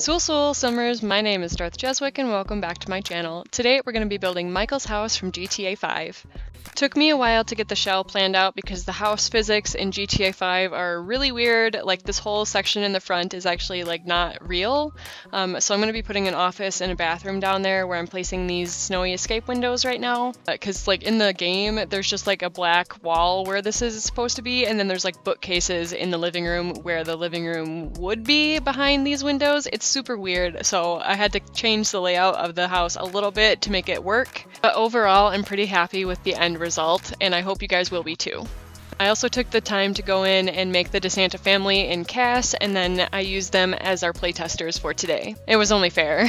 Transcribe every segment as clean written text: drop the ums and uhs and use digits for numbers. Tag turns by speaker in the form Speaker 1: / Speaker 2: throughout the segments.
Speaker 1: Sul Summers, my name is Darth Jeswick and welcome back to my channel. Today we're going to be building Michael's house from GTA 5. Took me a while to get the shell planned out because the house physics in GTA 5 are really weird. Like this whole section in the front is actually like not real. So I'm going to be putting an office and a bathroom down there where I'm placing these snowy escape windows right now. Because like in the game there's just like a black wall where this is supposed to be, and then there's like bookcases in the living room where the living room would be behind these windows. It's super weird, so I had to change the layout of the house a little bit to make it work. But overall I'm pretty happy with the end result, and I hope you guys will be too. I also took the time to go in and make the DeSanta family in CAS, and then I used them as our playtesters for today. It was only fair.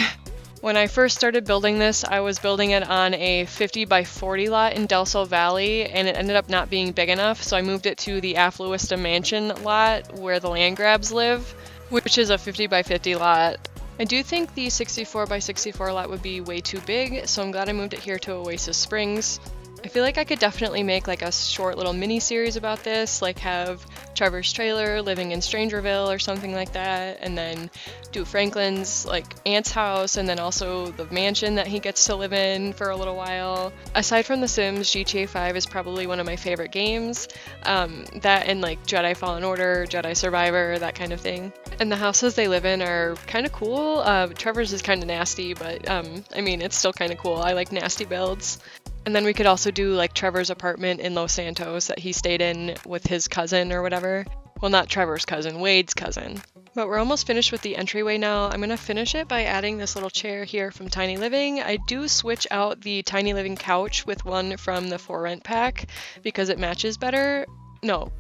Speaker 1: When I first started building this, I was building it on a 50 by 40 lot in Del Sol Valley, and it ended up not being big enough, so I moved it to the Affluista Mansion lot where the land grabs live, which is a 50 by 50 lot. I do think the 64 by 64 lot would be way too big, so I'm glad I moved it here to Oasis Springs. I feel like I could definitely make like a short little mini series about this, like have Trevor's trailer living in Strangerville or something like that, and then do Franklin's like aunt's house, and then also the mansion that he gets to live in for a little while. Aside from The Sims, GTA 5 is probably one of my favorite games. That and like Jedi Fallen Order, Jedi Survivor, that kind of thing. And the houses they live in are kind of cool. Trevor's is kind of nasty, but I mean, it's still kind of cool. I like nasty builds. And then we could also do like Trevor's apartment in Los Santos that he stayed in with his cousin or whatever. Well, not Trevor's cousin, Wade's cousin. But we're almost finished with the entryway now. I'm gonna finish it by adding this little chair here from Tiny Living. I do switch out the Tiny Living couch with one from the For Rent pack because it matches better. No,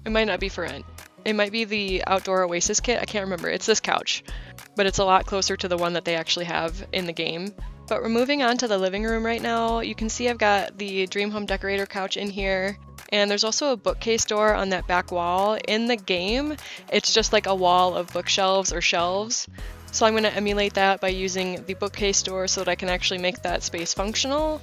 Speaker 1: it might not be For Rent. It might be the Outdoor Oasis kit. I can't remember. It's this couch, but it's a lot closer to the one that they actually have in the game. But we're moving on to the living room right now. You can see I've got the Dream Home Decorator couch in here, and there's also a bookcase door on that back wall. In the game, it's just like a wall of bookshelves or shelves. So I'm going to emulate that by using the bookcase door so that I can actually make that space functional.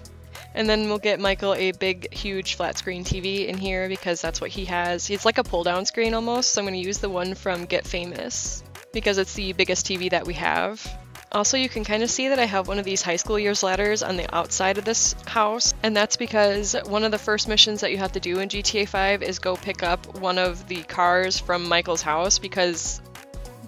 Speaker 1: And then we'll get Michael a big, huge flat screen TV in here because that's what he has. He's like a pull-down screen almost, so I'm going to use the one from Get Famous because it's the biggest TV that we have. Also, you can kind of see that I have one of these high school years ladders on the outside of this house, and that's because one of the first missions that you have to do in GTA 5 is go pick up one of the cars from Michael's house because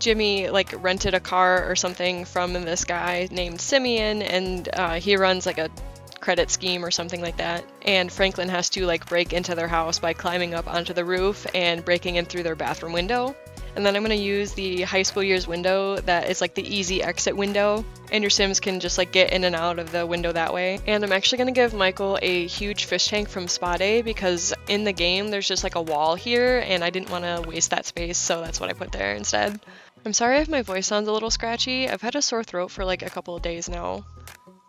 Speaker 1: Jimmy like rented a car or something from this guy named Simeon, and he runs like a credit scheme or something like that, and Franklin has to like break into their house by climbing up onto the roof and breaking in through their bathroom window. And then I'm going to use the high school years window that is like the easy exit window, and your Sims can just like get in and out of the window that way. And I'm actually going to give Michael a huge fish tank from Spa Day because in the game there's just like a wall here and I didn't want to waste that space, so that's what I put there instead. I'm sorry if my voice sounds a little scratchy. I've had a sore throat for like a couple of days now.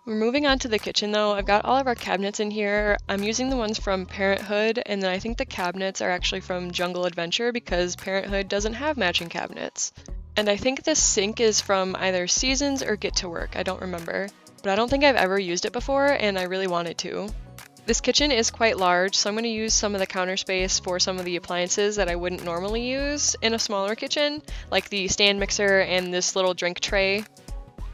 Speaker 1: We're moving on to the kitchen though. I've got all of our cabinets in here. I'm using the ones from Parenthood, and then I think the cabinets are actually from Jungle Adventure because Parenthood doesn't have matching cabinets. And I think this sink is from either Seasons or Get to Work, I don't remember. But I don't think I've ever used it before, and I really wanted to. This kitchen is quite large, so I'm going to use some of the counter space for some of the appliances that I wouldn't normally use in a smaller kitchen, like the stand mixer and this little drink tray,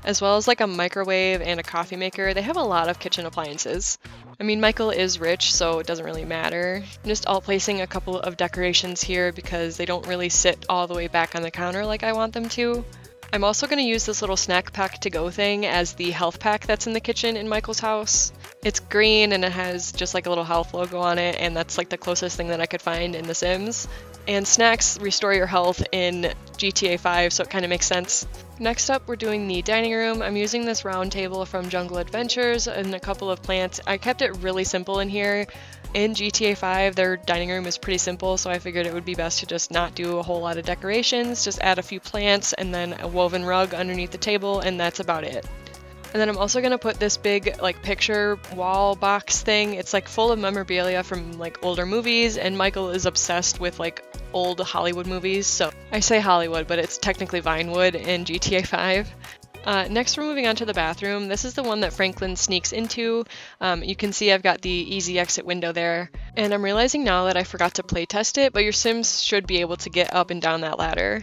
Speaker 1: as well as like a microwave and a coffee maker. They have a lot of kitchen appliances. I mean, Michael is rich, so it doesn't really matter. I'm just all placing a couple of decorations here because they don't really sit all the way back on the counter like I want them to. I'm also going to use this little snack pack to go thing as the health pack that's in the kitchen in Michael's house. It's green and it has just like a little health logo on it, and that's like the closest thing that I could find in The Sims. And snacks restore your health in GTA 5, so it kind of makes sense. Next up, we're doing the dining room. I'm using this round table from Jungle Adventures and a couple of plants. I kept it really simple in here. In GTA 5, their dining room is pretty simple, so I figured it would be best to just not do a whole lot of decorations, just add a few plants and then a woven rug underneath the table, and that's about it. And then I'm also going to put this big like picture wall box thing. It's like full of memorabilia from like older movies, and Michael is obsessed with like old Hollywood movies. So I say Hollywood, but it's technically Vinewood in GTA 5. Next we're moving on to the bathroom. This is the one that Franklin sneaks into. You can see I've got the easy exit window there. And I'm realizing now that I forgot to play test it, but your Sims should be able to get up and down that ladder.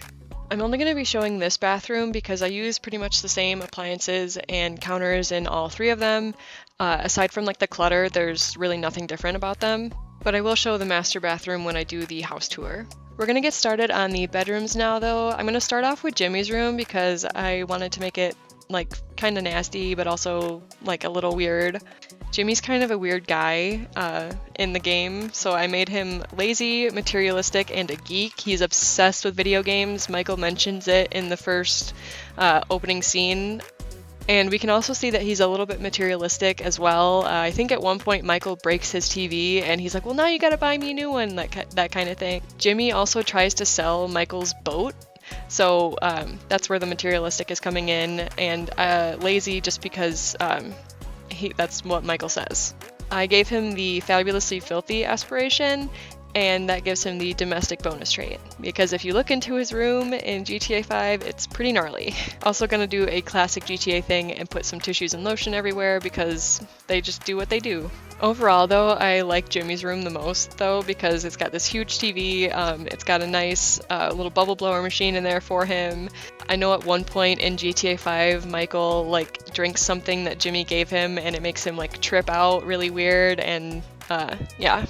Speaker 1: I'm only going to be showing this bathroom because I use pretty much the same appliances and counters in all three of them. Aside from like the clutter, there's really nothing different about them. But I will show the master bathroom when I do the house tour. We're gonna get started on the bedrooms now though. I'm gonna start off with Jimmy's room because I wanted to make it like kind of nasty but also like a little weird. Jimmy's kind of a weird guy in the game, so I made him lazy, materialistic, and a geek. He's obsessed with video games. Michael mentions it in the first opening scene. And we can also see that he's a little bit materialistic as well. I think at one point Michael breaks his TV and he's like, well, now you gotta buy me a new one, that kind of thing. Jimmy also tries to sell Michael's boat. So that's where the materialistic is coming in, and lazy just because that's what Michael says. I gave him the fabulously filthy aspiration, and that gives him the domestic bonus trait. Because if you look into his room in GTA 5, it's pretty gnarly. Also gonna do a classic GTA thing and put some tissues and lotion everywhere because they just do what they do. Overall though, I like Jimmy's room the most though because it's got this huge TV, it's got a nice little bubble blower machine in there for him. I know at one point in GTA 5, Michael like drinks something that Jimmy gave him and it makes him like trip out really weird, and yeah.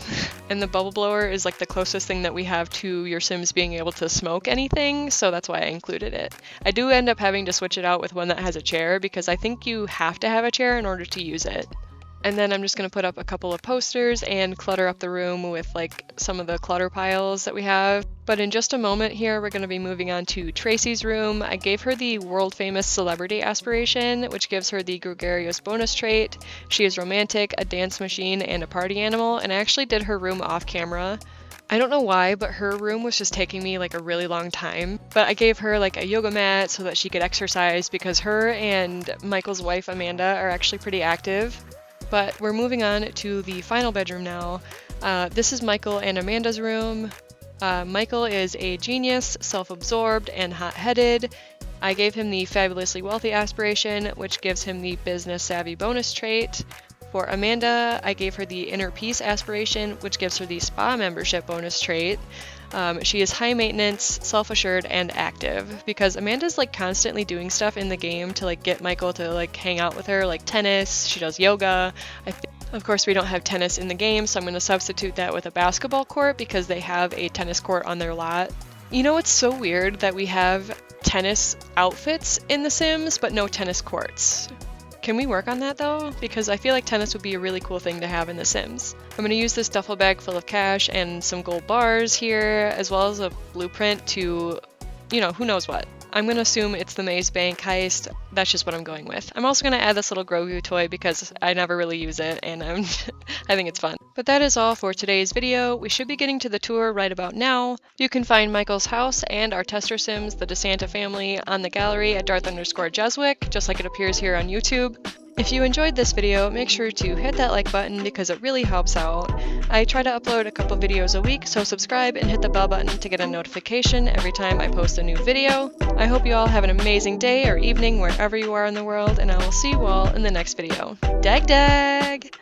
Speaker 1: And the bubble blower is like the closest thing that we have to your Sims being able to smoke anything, so that's why I included it. I do end up having to switch it out with one that has a chair because I think you have to have a chair in order to use it. And then I'm just going to put up a couple of posters and clutter up the room with like some of the clutter piles that we have. But in just a moment here, we're going to be moving on to Tracy's room. I gave her the world famous celebrity aspiration, which gives her the gregarious bonus trait. She is romantic, a dance machine, and a party animal, and I actually did her room off camera. I don't know why, but her room was just taking me like a really long time. But I gave her like a yoga mat so that she could exercise because her and Michael's wife Amanda are actually pretty active. But we're moving on to the final bedroom now. This is Michael and Amanda's room. Michael is a genius, self-absorbed, and hot-headed. I gave him the fabulously wealthy aspiration, which gives him the business savvy bonus trait. For Amanda, I gave her the inner peace aspiration, which gives her the spa membership bonus trait. She is high maintenance, self-assured, and active because Amanda's like constantly doing stuff in the game to like get Michael to like hang out with her, like tennis. She does yoga. Of course, we don't have tennis in the game, so I'm going to substitute that with a basketball court because they have a tennis court on their lot. You know, it's so weird that we have tennis outfits in The Sims, but no tennis courts. Can we work on that though? Because I feel like tennis would be a really cool thing to have in The Sims. I'm going to use this duffel bag full of cash and some gold bars here, as well as a blueprint to, you know, who knows what. I'm going to assume it's the Maze Bank heist. That's just what I'm going with. I'm also going to add this little Grogu toy because I never really use it and I think it's fun. But that is all for today's video. We should be getting to the tour right about now. You can find Michael's house and our tester Sims, the DeSanta family, on the gallery at Darth_Jeswick, just like it appears here on YouTube. If you enjoyed this video, make sure to hit that like button because it really helps out. I try to upload a couple videos a week, so subscribe and hit the bell button to get a notification every time I post a new video. I hope you all have an amazing day or evening wherever you are in the world, and I will see you all in the next video. Dag dag!